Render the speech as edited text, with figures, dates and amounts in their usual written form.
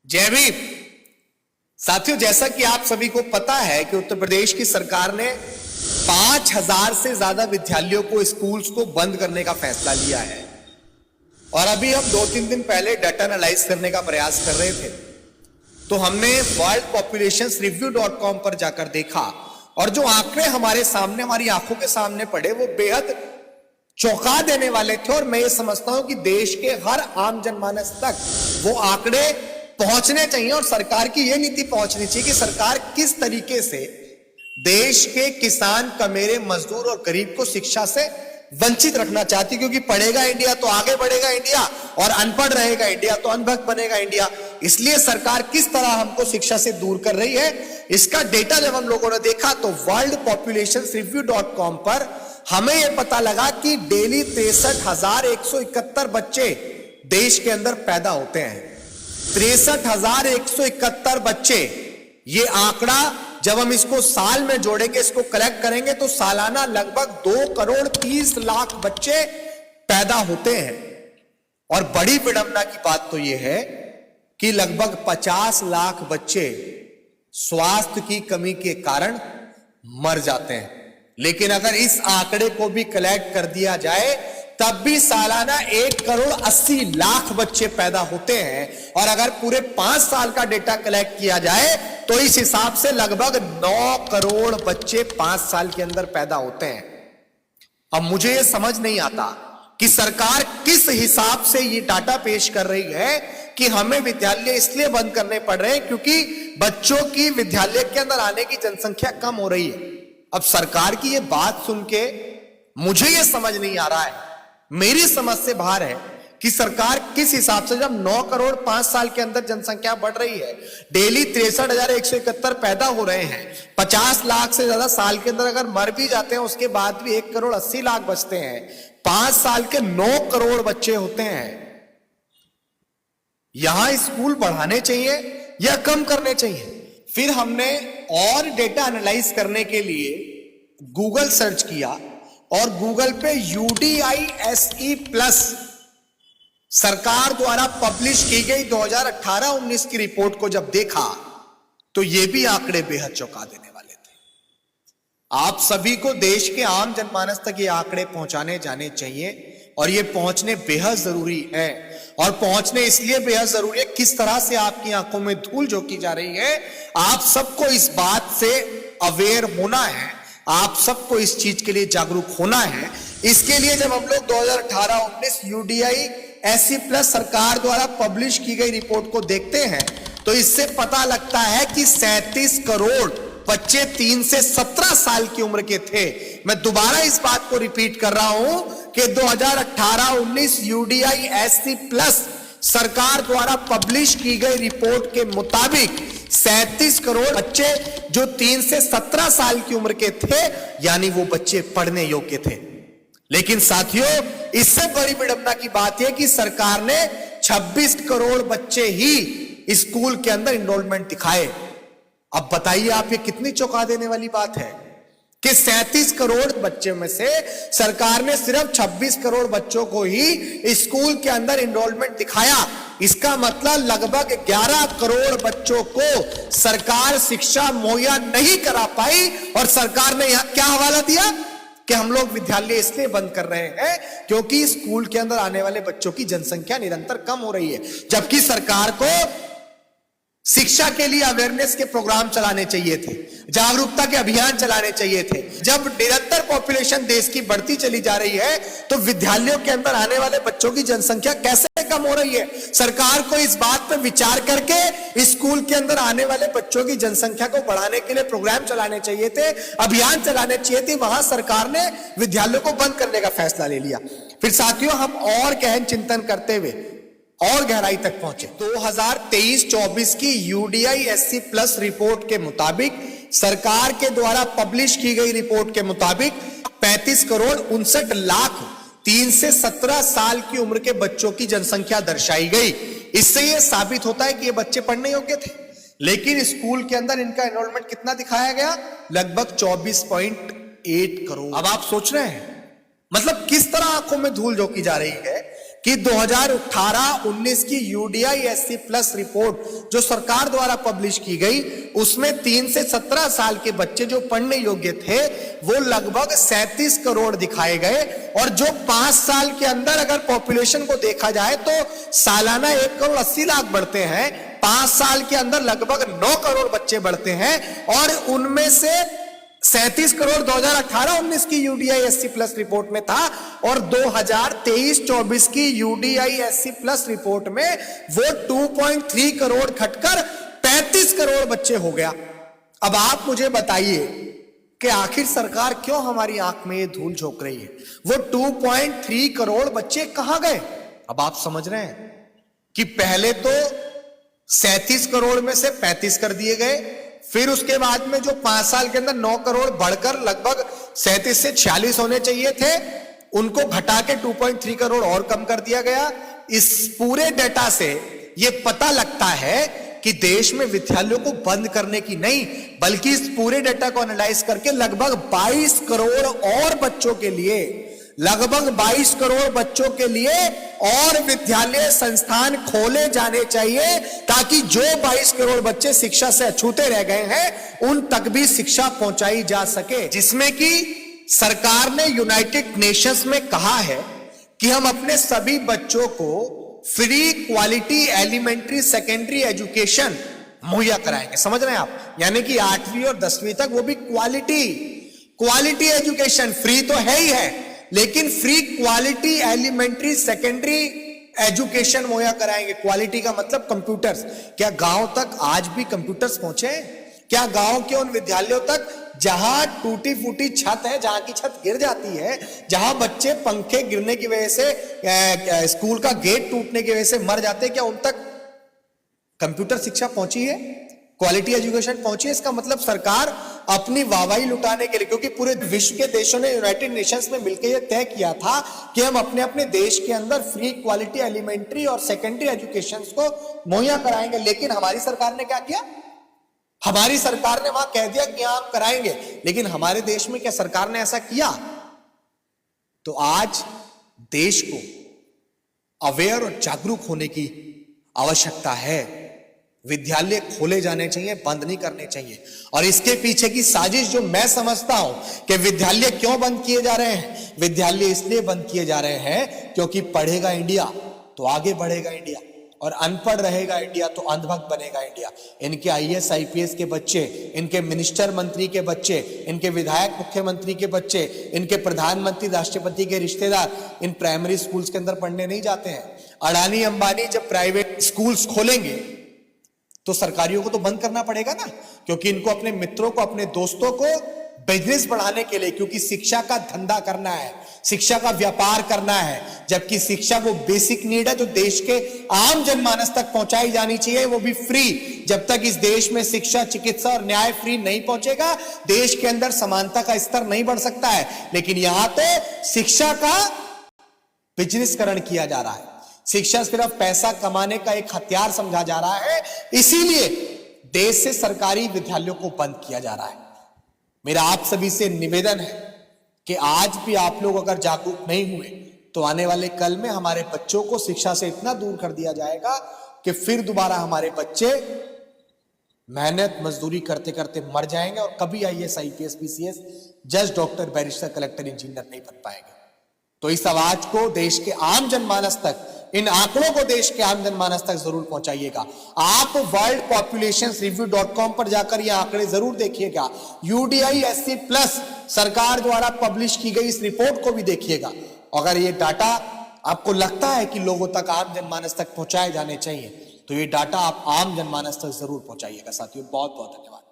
जय भीम। साथियों, जैसा कि आप सभी को पता है कि उत्तर प्रदेश की सरकार ने 5000 से ज्यादा विद्यालयों को, स्कूल्स को बंद करने का फैसला लिया है। और अभी हम 2-3 दिन पहले डाटा एनालाइज करने का प्रयास कर रहे थे, तो हमने worldpopulationsreview.com पर जाकर देखा और जो आंकड़े हमारे सामने, हमारी आंखों के सामने पड़े, वो बेहद चौंका देने वाले थे। और मैं ये समझता हूं कि देश के हर आम जनमानस तक वो आंकड़े पहुंचने चाहिए और सरकार की ये नीति पहुंचनी चाहिए कि सरकार किस तरीके से देश के किसान, कमेरे, मजदूर और गरीब को शिक्षा से वंचित रखना चाहती, क्योंकि पढ़ेगा इंडिया तो आगे बढ़ेगा इंडिया, और अनपढ़ रहेगा इंडिया तो अनभक्त बनेगा इंडिया। इसलिए सरकार किस तरह हमको शिक्षा से दूर कर रही है, इसका डेटा जब हम लोगों ने देखा तो worldpopulationsreview.com पर हमें यह पता लगा कि डेली 63,171 बच्चे देश के अंदर पैदा होते हैं। 63,171 बच्चे, ये आंकड़ा जब हम इसको साल में जोड़ेंगे, इसको कलेक्ट करेंगे, तो सालाना लगभग 2,30,00,000 बच्चे पैदा होते हैं। और बड़ी विडंबना की बात तो यह है कि लगभग 50 लाख बच्चे स्वास्थ्य की कमी के कारण मर जाते हैं। लेकिन अगर इस आंकड़े को भी कलेक्ट कर दिया जाए, तब भी सालाना 1,80,00,000 बच्चे पैदा होते हैं। और अगर पूरे 5 साल का डेटा कलेक्ट किया जाए तो इस हिसाब से लगभग 9 करोड़ बच्चे 5 साल के अंदर पैदा होते हैं। अब मुझे यह समझ नहीं आता कि सरकार किस हिसाब से ये डाटा पेश कर रही है कि हमें विद्यालय इसलिए बंद करने पड़ रहे हैं क्योंकि बच्चों की विद्यालय के अंदर आने की जनसंख्या कम हो रही है। अब सरकार की ये बात सुन के मुझे ये समझ नहीं आ रहा है, मेरी समझ से बाहर है कि सरकार किस हिसाब से, जब 9 करोड़ 5 साल के अंदर जनसंख्या बढ़ रही है, डेली 63,171 पैदा हो रहे हैं, 50 लाख से ज्यादा साल के अंदर अगर मर भी जाते हैं उसके बाद भी 1,80,00,000 बचते हैं, 5 साल के 9 करोड़ बच्चे होते हैं। यहां स्कूल बढ़ाने चाहिए या कम करने चाहिए? फिर हमने और डेटा एनालाइज करने के लिए गूगल सर्च किया और गूगल पे UDISE+ सरकार द्वारा पब्लिश की गई 2018-19 की रिपोर्ट को जब देखा तो ये भी आंकड़े बेहद चौंका देने वाले थे। आप सभी को, देश के आम जनमानस तक ये आंकड़े पहुंचाने जाने चाहिए और ये पहुंचने बेहद जरूरी है। और पहुंचने इसलिए बेहद जरूरी है, किस तरह से आपकी आंखों में धूल झोंकी जा रही है, आप सबको इस बात से अवेयर होना है, आप सबको इस चीज के लिए जागरूक होना है। इसके लिए जब हम लोग 2018-19 UDISE+ सरकार द्वारा पब्लिश की गई रिपोर्ट को देखते हैं तो इससे पता लगता है कि 37 करोड़ बच्चे 3 से 17 साल की उम्र के थे। मैं दोबारा इस बात को रिपीट कर रहा हूं कि 2018-19 UDISE+ सरकार द्वारा पब्लिश की गई रिपोर्ट के मुताबिक 37 करोड़ बच्चे जो 3 से 17 साल की उम्र के थे, यानी वो बच्चे पढ़ने योग्य थे। लेकिन साथियों, इससे बड़ी विडंबना की बात यह कि सरकार ने 26 करोड़ बच्चे ही स्कूल के अंदर एनरोलमेंट दिखाए। अब बताइए आप, ये कितनी चौंका देने वाली बात है कि 37 करोड़ बच्चे में से सरकार ने सिर्फ 26 करोड़ बच्चों को ही स्कूल के अंदर एनरोलमेंट दिखाया। इसका मतलब लगभग 11 करोड़ बच्चों को सरकार शिक्षा मुहैया नहीं करा पाई। और सरकार ने यहां क्या हवाला दिया कि हम लोग विद्यालय इसलिए बंद कर रहे हैं क्योंकि स्कूल के अंदर आने वाले बच्चों की जनसंख्या निरंतर कम हो रही है। जबकि सरकार को शिक्षा के लिए अवेयरनेस के प्रोग्राम चलाने चाहिए थे, जागरूकता के अभियान चलाने चाहिए थे। जब निरंतर पॉपुलेशन देश की बढ़ती चली जा रही है तो विद्यालयों के अंदर आने वाले बच्चों की जनसंख्या कैसे कम हो रही है? सरकार को इस बात पर विचार करके स्कूल के अंदर आने वाले बच्चों की जनसंख्या को बढ़ाने के लिए प्रोग्राम चलाने चाहिए थे, अभियान चलाने चाहिए थे। वहां सरकार ने विद्यालयों को बंद करने का फैसला ले लिया। फिर साथियों, हम और गहन चिंतन करते हुए और गहराई तक पहुंचे। 2023-24 की UDISE+ रिपोर्ट के मुताबिक, सरकार के द्वारा पब्लिश की गई रिपोर्ट के मुताबिक 35 करोड़ 59 लाख 3 से 17 साल की उम्र के बच्चों की जनसंख्या दर्शाई गई। इससे यह साबित होता है कि ये बच्चे पढ़ने योग्य थे। लेकिन स्कूल के अंदर इनका एनरोलमेंट कितना दिखाया गया? लगभग 24.8 करोड़। अब आप सोच रहे हैं मतलब किस तरह आंखों में धूल झोंकी जा रही है कि 2018-19 की UDI-SC प्लस रिपोर्ट जो सरकार द्वारा पब्लिश की गई, उसमें 3 से 17 साल के बच्चे जो पढ़ने योग्य थे वो लगभग 37 करोड़ दिखाए गए, और जो 5 साल के अंदर अगर पॉपुलेशन को देखा जाए तो सालाना 1 करोड़ 80 लाख बढ़ते हैं, 5 साल के अंदर लगभग 9 करोड़ बच्चे बढ़ते हैं, और उनमें से 37 करोड़ 2018-19 की UDI-SC प्लस रिपोर्ट में था, और 2023-24 की UDI-SC प्लस रिपोर्ट में वो 2.3 करोड़ घटकर 35 करोड़ बच्चे हो गया। अब आप मुझे बताइए कि आखिर सरकार क्यों हमारी आंख में ये धूल झोंक रही है? वो 2.3 करोड़ बच्चे कहां गए? अब आप समझ रहे हैं कि पहले तो 37 करोड़ में से 35 कर दिए गए, फिर उसके बाद में जो 5 साल के अंदर 9 करोड़ बढ़कर लगभग 37 से 46 होने चाहिए थे, उनको घटा के 2.3 करोड़ और कम कर दिया गया। इस पूरे डेटा से यह पता लगता है कि देश में विद्यालयों को बंद करने की नहीं, बल्कि इस पूरे डेटा को एनालाइज करके लगभग 22 करोड़ और बच्चों के लिए, लगभग 22 करोड़ बच्चों के लिए और विद्यालय संस्थान खोले जाने चाहिए, ताकि जो 22 करोड़ बच्चे शिक्षा से अछूते रह गए हैं उन तक भी शिक्षा पहुंचाई जा सके। जिसमें कि सरकार ने यूनाइटेड नेशंस में कहा है कि हम अपने सभी बच्चों को free quality elementary secondary education मुहैया कराएंगे। समझ रहे हैं आप? यानी कि 8वीं और 10वीं तक वो भी क्वालिटी एजुकेशन, फ्री तो है ही है, लेकिन free quality elementary secondary education मुहैया कराएंगे। क्वालिटी का मतलब कंप्यूटर्स। क्या गांव तक आज भी कंप्यूटर्स पहुंचे? क्या गांव के उन विद्यालयों तक जहां टूटी फूटी छत है, जहां की छत गिर जाती है, जहां बच्चे पंखे गिरने की वजह से, स्कूल का गेट टूटने की वजह से मर जाते हैं, क्या उन तक कंप्यूटर शिक्षा पहुंची है? क्वालिटी एजुकेशन पहुंची है? इसका मतलब सरकार अपनी वाहवाही लुटाने के लिए, क्योंकि पूरे विश्व के देशों ने यूनाइटेड नेशंस में मिलकर यह तय किया था कि हम अपने अपने देश के अंदर फ्री क्वालिटी एलिमेंट्री और सेकेंडरी एजुकेशन को मुहैया कराएंगे। लेकिन हमारी सरकार ने क्या किया? हमारी सरकार ने वहां कह दिया कि हम कराएंगे, लेकिन हमारे देश में क्या सरकार ने ऐसा किया? तो आज देश को अवेयर और जागरूक होने की आवश्यकता है। विद्यालय खोले जाने चाहिए, बंद नहीं करने चाहिए। और इसके पीछे की साजिश जो मैं समझता हूं कि विद्यालय क्यों बंद किए जा रहे हैं, विद्यालय इसलिए बंद किए जा रहे हैं क्योंकि पढ़ेगा इंडिया तो आगे बढ़ेगा इंडिया, और अनपढ़ रहेगा इंडिया तो अंधभक्त बनेगा इंडिया। इनके IAS IPS के बच्चे, इनके मिनिस्टर मंत्री के बच्चे, इनके विधायक मुख्यमंत्री के बच्चे, इनके प्रधानमंत्री राष्ट्रपति के रिश्तेदार इन प्राइमरी स्कूल्स के अंदर पढ़ने नहीं जाते हैं। अडानी अंबानी जब प्राइवेट स्कूल्स खोलेंगे तो सरकारियों को तो बंद करना पड़ेगा ना, क्योंकि इनको अपने मित्रों को, अपने दोस्तों को बिजनेस बढ़ाने के लिए, क्योंकि शिक्षा का धंधा करना है, शिक्षा का व्यापार करना है, जबकि शिक्षा वो बेसिक नीड है जो देश के आम जनमानस तक पहुंचाई जानी चाहिए, वो भी फ्री। जब तक इस देश में शिक्षा, चिकित्सा और न्याय फ्री नहीं पहुंचेगा, देश के अंदर समानता का स्तर नहीं बढ़ सकता है। लेकिन यहां तो शिक्षा का बिजनेसकरण किया जा रहा है, शिक्षा सिर्फ पैसा कमाने का एक हथियार समझा जा रहा है, इसीलिए देश से सरकारी विद्यालयों को बंद किया जा रहा है। मेरा आप सभी से निवेदन है कि आज भी आप लोग अगर जागरूक नहीं हुए तो आने वाले कल में हमारे बच्चों को शिक्षा से इतना दूर कर दिया जाएगा कि फिर दोबारा हमारे बच्चे मेहनत मजदूरी करते करते मर जाएंगे और कभी IAS IPS PCS जज, डॉक्टर, बैरिस्टर, कलेक्टर, इंजीनियर नहीं बन पाएंगे। तो इस आवाज को देश के आम जनमानस तक, इन आंकड़ों को देश के आम जनमानस तक जरूर पहुंचाइएगा। आप वर्ल्ड पॉपुलेशन रिव्यू.com पर जाकर ये आंकड़े जरूर देखिएगा। UDI-SC प्लस सरकार द्वारा पब्लिश की गई इस रिपोर्ट को भी देखिएगा। अगर ये डाटा आपको लगता है कि लोगों तक, आम जनमानस तक पहुंचाए जाने चाहिए, तो ये डाटा आप आम जनमानस तक जरूर पहुंचाइएगा। साथियों, बहुत बहुत धन्यवाद।